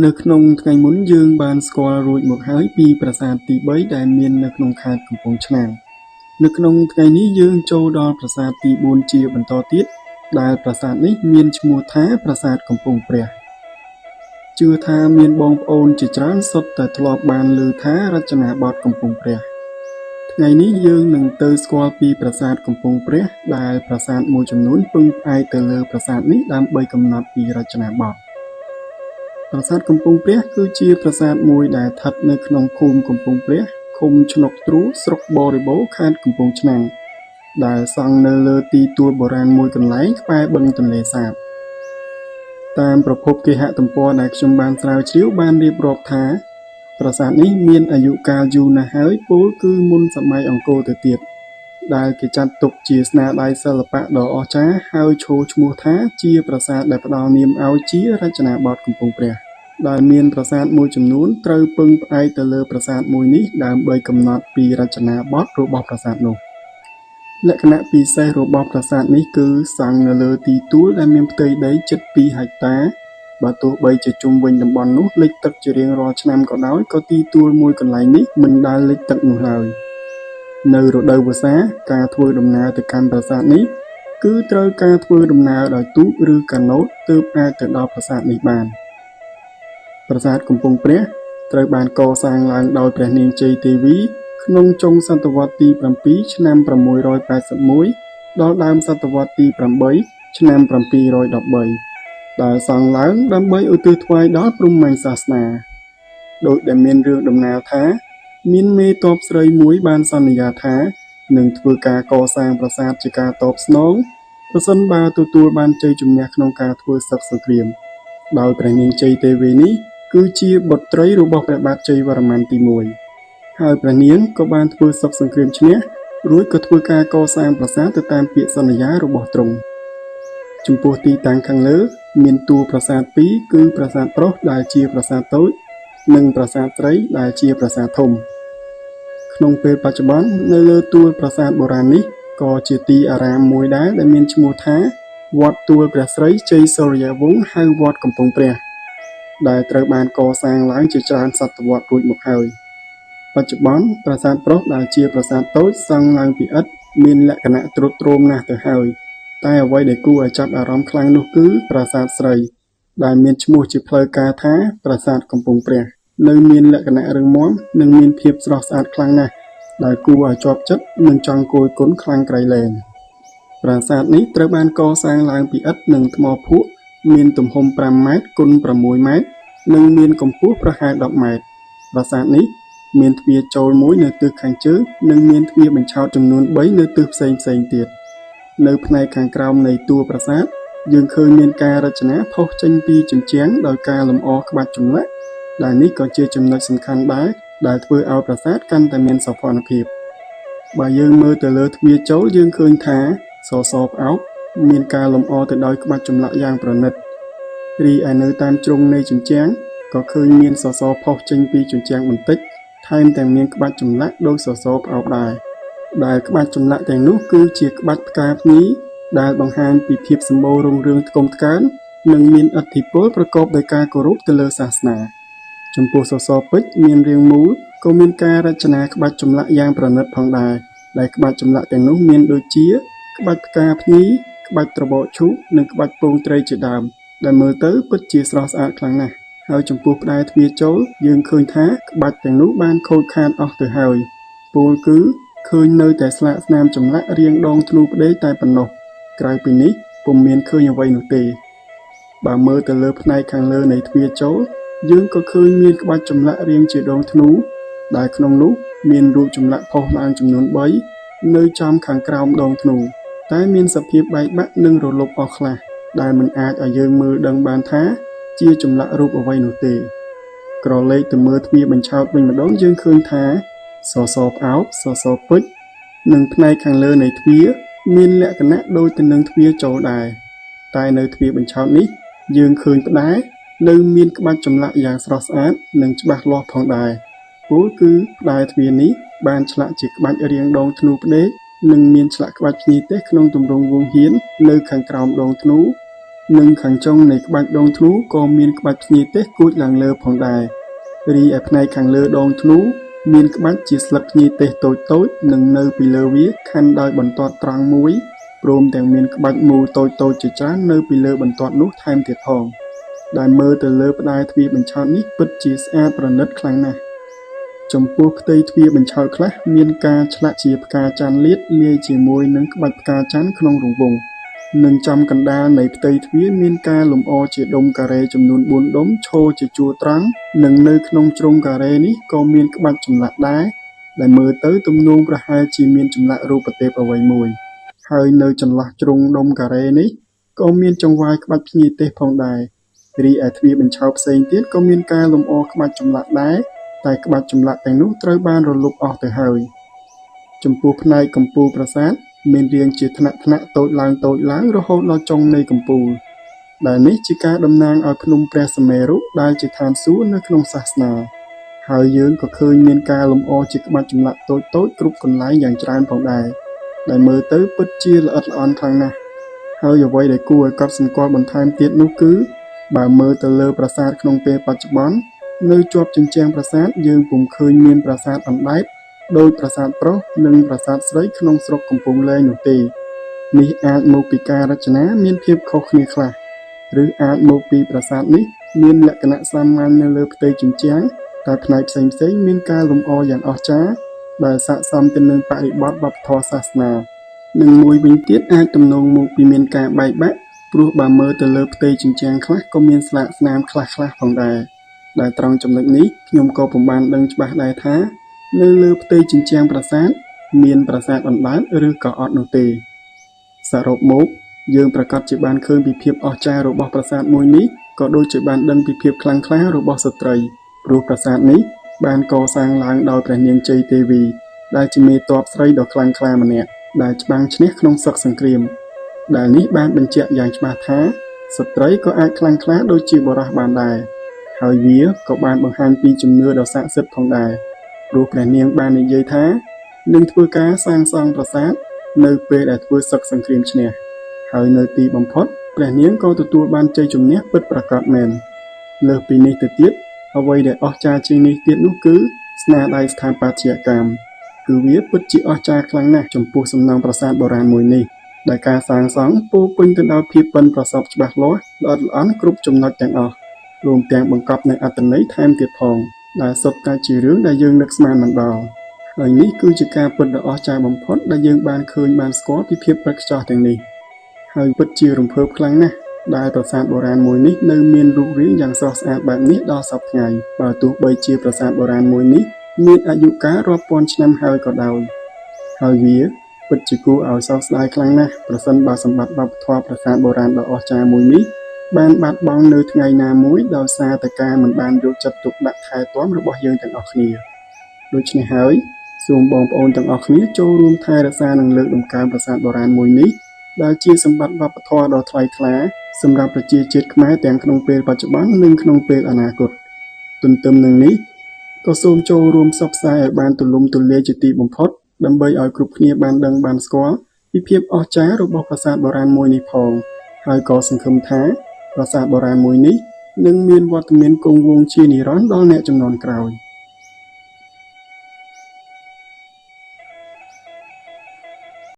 នៅក្នុងថ្ងៃមុនយើងបានស្គាល់រួចមកហើយពីប្រាសាទទី3ដែលមាននៅក្នុងខេត្តកំពង់ឆ្នាំងនៅក្នុងថ្ងៃនេះយើងចូលដល់ប្រាសាទទី4ជាបន្តទៀតដែលប្រាសាទនេះមានឈ្មោះថាប្រាសាទកំពង់ព្រះជឿថាមានបងប្អូនជាច្រើនសុទ្ធតែធ្លាប់បានឮថារចនាបថកំពង់ព្រះថ្ងៃនេះយើងនឹងទៅស្គាល់ពីប្រាសាទកំពង់ព្រះដែលប្រាសាទមួយចំនួនពឹងផ្អែកទៅលើប្រាសាទនេះដើម្បីកំណត់ពីរចនាបថប្រាសាទកំពង់ព្រះគឺជាប្រាសាទមួយដែលស្ថិតនៅក្នុងភូមិកំពង់ព្រះឃុំឆ្នុកទ្រូស្រុកបរិបូរខេត្តកំពង់ឆ្នាំងដែលសង់នៅលើទីទួលបុរាណមួយកន្លែងក្បែរបឹងទន្លេសាបតាមប្រភពគេហទំព័រដែលខ្ញុំបានស្រាវជ្រាវបានរៀបរាប់ថាប្រាសាទនេះមានអាយុកាលយូរណាស់ហើយពោលគឺមុនសម័យអង្គរទៅទៀតដែលគេចាត់ទុកជាស្នាដៃសិល្បៈដ៏អស្ចារ្យហើយឈរឈ្មោះថាជាប្រាសាទដែលផ្ដល់នាមឲ្យជារចនាបថកំពង់ព្រះដែលមានប្រាសាទមួយចំនួនត្រូវពឹងផ្អែកទៅលើប្រាសាទមួយនេះដើម្បីកំណត់ពីរចនាបថរបស់ប្រាសាទនោះលក្ខណៈពិសេសរបស់ប្រាសាទនេះគឺសង់នៅលើទីទួលដែលមានផ្ទៃដីជិត2ហិកតាបើទោះបីជាជុំវិញតំបន់នោះលិចទឹកជារៀងរាល់ឆ្នាំក៏ដោយក៏ទីទួលមួយកន្លែងនេះមិនដែលលិចទឹកនោះឡើយនៅរដូវវស្សាការធ្វើដំណើរទៅកាន់ប្រាសាទនេះគឺត្រូវការធ្វើដំណើរដោយទូកឬកាណូតទើបអាចទៅដល់ប្រាសាទនេះបានប្រាសាទកំពង់ព្រះត្រូវបានកសាងឡើងដោយព្រះនាងជ័យទេវីក្នុងចុងសតវត្សទី7ឆ្នាំ681ដល់ដើមសតវត្សទី8ឆ្នាំ713ដែលសង់ឡើងដើម្បីឧទ្ទិសថ្វាយដល់ព្រហ្មញ្ញសាសនាដោយដែលមានរឿងដំណាលថាមានមេទ័ពស្រីមួយបានសន្យាថានឹងធ្វើការកសាងប្រាសាទជាការតបស្នងប្រសិនបើទទួលបានជ័យជំនះក្នុងការធ្វើសឹកសង្គ្រាមដោយព្រះនាងជ័យទេវីនេះគឺជាបុត្រីរបស់ព្រះបាទជ័យវរ្ម័នទី1ហើយព្រះនាងក៏បានធ្វើសឹកសង្គ្រាមឈ្នះរួចក៏ធ្វើការកសាងប្រាសាទទៅតាមពាក្យសន្យារបស់ទ្រង់ចំពោះទីតាំងខាងលើមានតួប្រាសាទ2គឺប្រាសាទប្រុសដែលជាប្រាសាទតូចនិងប្រាសាទស្រីដែលជាប្រាសាទធំក្នុងពេលបច្ចុប្បន្ននៅលើទួលប្រាសាទបុរាណនេះក៏ជាទីអារាមមួយដែរដែលមានឈ្មោះថាវត្តទួលព្រះស្រីជ័យសូរ្យវង្សហៅវត្តកំពង់ព្រះដែលត្រូវបានកសាងឡើងជាច្រើនសតវត្សរួចមកហើយបច្ចុប្បន្នប្រាសាទប្រុសដែលជាប្រាសាទតូចសង់ឡើងពីឥដ្ឋមានលក្ខណៈទ្រុឌទ្រោមណាស់ទៅហើយតែអ្វីដែលគួរឲ្យចាប់អារម្មណ៍ខ្លាំងនោះគឺប្រាសាទស្រីដែលមានឈ្មោះជាផ្លូវការថាប្រាសាទកំពង់ព្រះនៅមានលក្ខណៈរឹងមាំនិងមានភាពស្រស់ស្អាតខ្លាំងណាស់ដែលគួរឲ្យជាប់ចិត្តនិងចង់គយគន់ខ្លាំងក្រៃលែងប្រាសាទនេះត្រូវបានកសាងឡើងពីឥដ្ឋនិងថ្មភក់មានទំហំ5ម៉ែត្រគុណ6ម៉ែត្រនិងមានកម្ពស់ប្រហែល10ម៉ែត្រប្រាសាទនេះមានទ្វារចូលមួយនៅទិសខាងជើងនិងមានទ្វារបញ្ឆោតចំនួន3នៅទិសផ្សេងៗទៀតនៅផ្នែកខាងក្រោមនៃតួប្រាសាទយើងឃើញមានការរចនាផុសចេញពីជញ្ជាំងដោយការលម្អក្បាច់ចម្លាក់ដែលនេះក៏ជាចំណុចសំខាន់ដែរដែលធ្វើឲ្យប្រាសាទកាន់តែមានសោភ័ណភាពបើយើងមើលទៅលើទ្វារចូលយើងឃើញថាសសរផ្អោកមានការលម្អទៅដោយក្បាច់ចម្លាក់យ៉ាងប្រណិតរីឯនៅតាមជ្រុងនៃជញ្ជាំងក៏ឃើញមានសសរផុសចេញពីជញ្ជាំងបន្តិចថែមទាំងមានក្បាច់ចម្លាក់ដូចសសរផ្អោកដែរដែលក្បាច់ចម្លាក់ទាំងនោះគឺជាក្បាច់ផ្កាភ្ញីដែលបង្ហាញពីភាពសម្បូររុងរឿងថ្កុំថ្កើងនិងមានឥទ្ធិពលប្រកបដោយការគោរពទៅលើសាសនាចំពោះសសរពេជ្រមានរាងមូលក៏មានការរចនាក្បាច់ចម្លាក់យ៉ាងប្រណិតផងដែរដែលក្បាច់ចម្លាក់ទាំងនោះមានដូចជាក្បាច់ផ្កាភ្ញីក្បាច់ត្របកឈូកនិងក្បាច់ពងត្រីជាដើមដែលមើលទៅពិតជាស្រស់ស្អាតខ្លាំងណាស់ហើយចំពោះផ្តែរទ្វារចូលយើងឃើញថាក្បាច់ទាំងនោះបានខូចខាតអស់ទៅហើយពោលគឺឃើញនៅតែស្លាកស្នាមចម្លាក់រាងដងធ្នូផ្ដេកតែប៉ុណ្ណោះក្រៅពីនេះពុំមានឃើញអ្វីនោះទេបើមើលទៅលើផ្នែកខាងលើនៃទ្វារចូលយើងក៏ឃើញមានក្បាច់ចម្លាក់រាងជាដងធ្នូដែលក្នុងនោះមានរូបចម្លាក់ផុសឡើងចំនួន3នៅចំខាងក្រោមដងធ្នូតែមានសភាពបែកបាក់និងរលុបអស់ខ្លះដែលមិនអាចឲ្យយើងមើលដឹងបានថាជាចម្លាក់រូបអ្វីនោះទេក្រឡេកទៅមើលទ្វារបញ្ឆោតវិញម្ដងយើងឃើញថាសសរផ្អោកសសរពេជ្រនិងផ្នែកខាងលើនៃទ្វារមានលក្ខណៈដូចទៅនឹងទ្វារចូលដែរតែនៅទ្វារបញ្ឆោតនេះយើងឃើញផ្តែរនៅមានក្បាច់ចម្លាក់យ៉ាងស្រស់ស្អាតនិងច្បាស់លាស់ផងដែរពោលគឺផ្តែរទ្វារនេះបានឆ្លាក់ជាក្បាច់រាងដងធ្នូផ្ដេកនិងមានឆ្លាក់ក្បាច់ភ្ញីទេសក្នុងទម្រង់វង្សហៀននៅខាងក្រោមដងធ្នូ និងខាងចុងនៃក្បាច់ដងធ្នូក៏មានក្បាច់ភ្ញីទេសគូចឡើងលើផងដែររីឯផ្នែកខាងលើដងធ្នូមានក្បាច់ជាស្លឹកភ្ញីទេសតូចៗនិងនៅពីលើវាខណ្ឌដោយបន្ទាត់ត្រង់មួយព្រមទាំងមានក្បាច់មូលតូចៗជាច្រើននៅពីលើបន្ទាត់នោះថែមទៀតផងដែលមើលទៅលើផ្តែរទ្វារបញ្ឆោតនេះពិតជាស្អាតប្រណិតខ្លាំងណាស់ចំពោះផ្ទៃទ្វារបញ្ឆោតខ្លះមានការឆ្លាក់ជាផ្កាច័ន្ទលាតលាយជាមួយនឹងក្បាច់ផ្កាច័ន្ទក្នុងរង្វង់និងចំកណ្ដាលនៃផ្ទៃទ្វារមានការលម្អជាដុំការ៉េចំនួន4ដុំឈរជាជួរត្រង់និងនៅក្នុងជ្រុងការ៉េនេះក៏មានក្បាច់ចម្លាក់ដែរដែលមើលទៅទំនងប្រហែលជាមានចម្លាក់រូបទេពអ្វីមួយហើយនៅចន្លោះជ្រុងដុំការ៉េនេះក៏មានចង្វាយក្បាច់ភ្ញីទេសផងដែររីឯទ្វារបញ្ឆោតផ្សេងទៀតក៏មានការលម្អក្បាច់ចម្លាក់ដែរតែក្បាច់ចម្លាក់ទាំងនោះត្រូវបានរលុបអស់ទៅហើយចំពោះផ្នែកកំពូលប្រាសាទមានរាងជាថ្នាក់តូចឡើងរហូតដល់ចុងនៃកំពូលដែលនេះជាការតំណាងឲ្យភ្នំព្រះសុមេរុដែលជាឋានសួគ៌នៅក្នុងសាសនាហើយយើងក៏ឃើញមានការលម្អជាក្បាច់ចម្លាក់តូចគ្រប់កន្លែងយ៉ាងច្រើនផងដែរដែលមើលទៅពិតជាល្អិតល្អន់ខ្លាំងណាស់ហើយអ្វីដែលគួរឲ្យកត់សម្គាល់បន្ថែមទៀតនោះគឺបើមើលទៅលើប្រាសាទក្នុងពេលបច្ចុប្បន្ននៅជាប់ជញ្ជាំងប្រាសាទយើងពុំឃើញមានប្រាសាទអណ្ដែតដោយប្រាសាទប្រុសនិងប្រាសាទស្រីក្នុងស្រុកកំពង់លែងនោះទេនេះអាចមកពីការរចនាមានភាពខុសគ្នាខ្លះឬអាចមកពីប្រាសាទនេះមានលក្ខណៈសាមញ្ញនៅលើផ្ទៃជញ្ជាំងតែផ្នែកផ្សេងមានការលម្អយ៉ាងអស្ចារ្យដែលស័ក្តិសមទៅនឹងបរិបទវប្បធម៌សាសនានិងមួយវិញទៀតអាចទំនងមកពីមានការបែកបាក់ព្រោះបើមើលទៅលើផ្ទៃជញ្ជាំងខ្លះក៏មានស្លាកស្នាមខ្លះផងដែរដែលត្រង់ចំណុចនេះខ្ញុំក៏ពុំបានដឹងច្បាស់ដែរថានៅលើផ្ទៃជញ្ជាំងប្រាសាទមានប្រាសាទអណ្ដែតឬក៏អត់នោះទេសរុបមកយើងប្រកាសជាបានឃើញពីភាពអស្ចារ្យរបស់ប្រាសាទមួយនេះក៏ដូចជាបានដឹងពីភាពខ្លាំងក្លារបស់ស្ត្រីព្រោះប្រាសាទនេះបានកសាងឡើងដោយព្រះនាងជ័យទេវីដែលជាមេទ័ពស្រីដ៏ខ្លាំងក្លាម្នាក់ដែលច្បាំងឈ្នះក្នុងសឹកសង្គ្រាមដែលនេះបានបញ្ជាក់យ៉ាងច្បាស់ថាស្ត្រីក៏អាចខ្លាំងក្លាដូចជាបុរសបានដែរហើយវាក៏បានបង្ហាញពីជំនឿដ៏ស័ក្តិសិទ្ធិផងដែរព្រោះព្រះនាងបាននិយាយថានឹងធ្វើការសាងសង់ប្រាសាទនៅពេលដែលធ្វើសឹកសង្គ្រាមឈ្នះហើយនៅទីបំផុតព្រះនាងក៏ទទួលបានជ័យជំនះពិតប្រាកដមែនលើសពីនេះទៅទៀតអ្វីដែលអស្ចារ្យជាងនេះទៀតនោះគឺស្នាដៃស្ថាបត្យកម្មគឺវាពិតជាអស្ចារ្យខ្លាំងណាស់ចំពោះសំណង់ប្រាសាទបុរាណមួយនេះដែលការសាងសង់ពោរពេញទៅដោយភាពប៉ិនប្រសប់ច្បាស់លាស់ល្អិតល្អន់គ្រប់ចំណុចទាំងអស់រួមទាំងបង្កប់នូវអត្ថន័យថែមទៀតផងដែលសុទ្ធតែជារឿងដែលយើងនឹកស្មានមិនដល់ហើយនេះគឺជាការពិតដ៏អស្ចារ្យបំផុតដែលយើងបានឃើញបានស្គាល់ពីភាពឥតខ្ចោះទាំងនេះហើយពិតជារំភើបខ្លាំងណាស់ដែលប្រាសាទបុរាណមួយនេះនៅមានរូបរាងយ៉ាងស្រស់ស្អាតបែបនេះដល់សព្វថ្ងៃបើទោះបីជាប្រាសាទបុរាណមួយនេះមានអាយុកាលរាប់ពាន់ឆ្នាំហើយក៏ដោយហើយវាពិតជាគួរឲ្យសោកស្ដាយខ្លាំងណាស់ប្រសិនបើសម្បត្តិវប្បធម៌ប្រាសាទបុរាណដ៏អស្ចារ្យមួយនេះបានបាត់បង់នៅថ្ងៃណាមួយដោយសារតែការមិនបានយកចិត្តទុកដាក់ថែទាំរបស់យើងទាំងអស់គ្នាដូច្នេះហើយសូមបងប្អូនទាំងអស់គ្នាចូលរួមថែរក្សានិងលើកតម្កើងប្រាសាទបុរាណមួយនេះដែលជាសម្បត្តិវប្បធម៌ដ៏ថ្លៃថ្លាសម្រាប់ប្រជាជាតិខ្មែរទាំងក្នុងពេលបច្ចុប្បន្ននិងក្នុងពេលអនាគតទន្ទឹមនឹងនេះក៏សូមចូលរួមផ្សព្វផ្សាយឲ្យបានទូលំទូលាយជាទីបំផុតដើម្បីឲ្យគ្រប់គ្នាបានដឹងបានស្គាល់ពីភាពអស្ចារ្យរបស់ប្រាសាទបុរាណមួយនេះផងហើយក៏សង្ឃឹមថាប្រាសាទបុរាណមួយនេះនឹងមានវត្តមានគង់វង្សជានិរន្តរ៍ដល់អ្នកជំនាន់ក្រោយ។